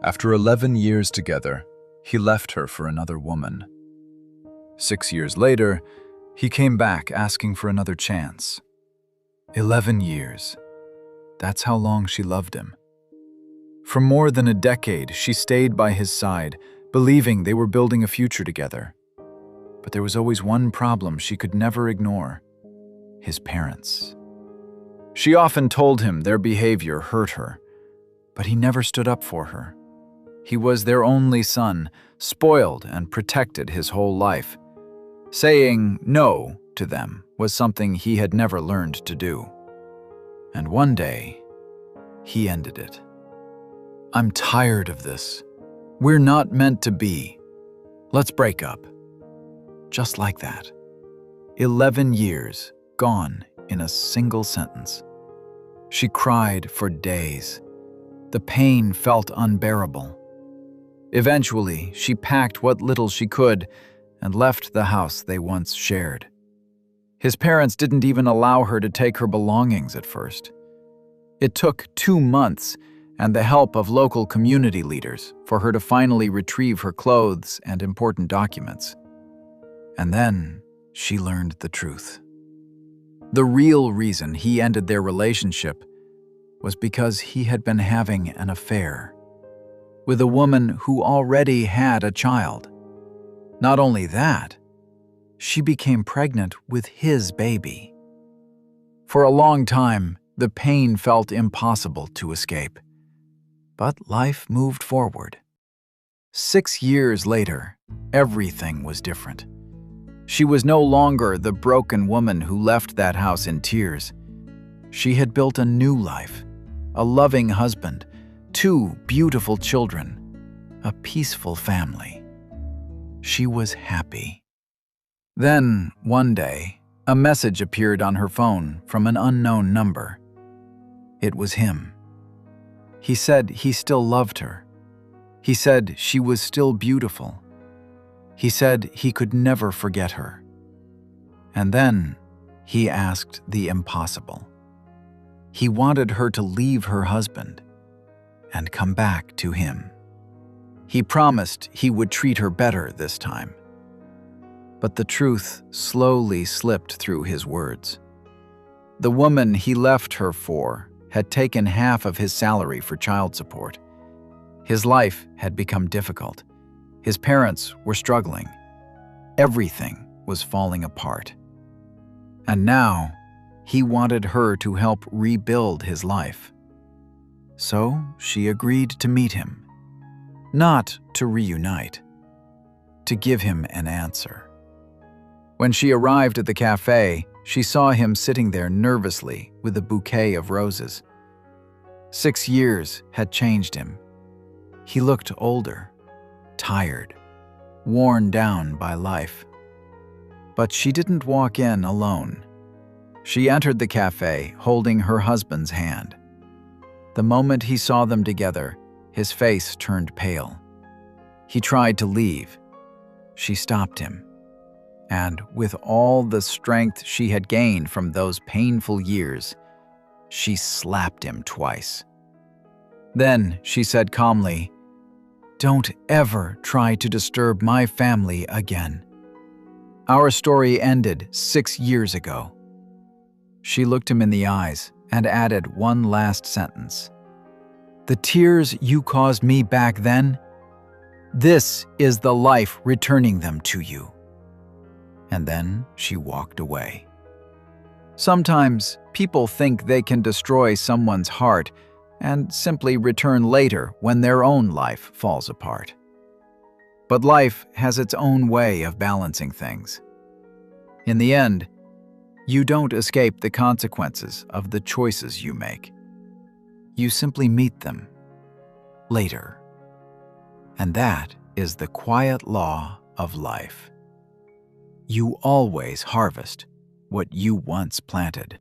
After 11 years together, he left her for another woman. 6 years later, he came back asking for another chance. 11 years. That's how long she loved him. For more than a decade, she stayed by his side, believing they were building a future together. But there was always one problem she could never ignore: his parents. She often told him their behavior hurt her, but he never stood up for her. He was their only son, spoiled and protected his whole life. Saying no to them was something he had never learned to do. And one day, he ended it. "I'm tired of this. We're not meant to be. Let's break up." Just like that. 11 years gone in a single sentence. She cried for days. The pain felt unbearable. Eventually, she packed what little she could and left the house they once shared. His parents didn't even allow her to take her belongings at first. It took 2 months and the help of local community leaders for her to finally retrieve her clothes and important documents. And then she learned the truth. The real reason he ended their relationship was because he had been having an affair with a woman who already had a child. Not only that, she became pregnant with his baby. For a long time, the pain felt impossible to escape. But life moved forward. 6 years later, everything was different. She was no longer the broken woman who left that house in tears. She had built a new life, a loving husband, 2 beautiful children, a peaceful family. She was happy. Then, one day, a message appeared on her phone from an unknown number. It was him. He said he still loved her. He said she was still beautiful. He said he could never forget her. And then he asked the impossible. He wanted her to leave her husband and come back to him. He promised he would treat her better this time. But the truth slowly slipped through his words. The woman he left her for had taken half of his salary for child support. His life had become difficult. His parents were struggling. Everything was falling apart. And now, he wanted her to help rebuild his life. So she agreed to meet him. Not to reunite, to give him an answer. When she arrived at the cafe, she saw him sitting there nervously with a bouquet of roses. 6 years had changed him. He looked older, tired, worn down by life. But she didn't walk in alone. She entered the cafe holding her husband's hand. The moment he saw them together, his face turned pale. He tried to leave. She stopped him. And with all the strength she had gained from those painful years, she slapped him twice. Then she said calmly, "Don't ever try to disturb my family again. Our story ended 6 years ago." She looked him in the eyes and added one last sentence. "The tears you caused me back then, this is the life returning them to you." And then she walked away. Sometimes people think they can destroy someone's heart and simply return later when their own life falls apart. But life has its own way of balancing things. In the end, you don't escape the consequences of the choices you make. You simply meet them later. And that is the quiet law of life. You always harvest what you once planted.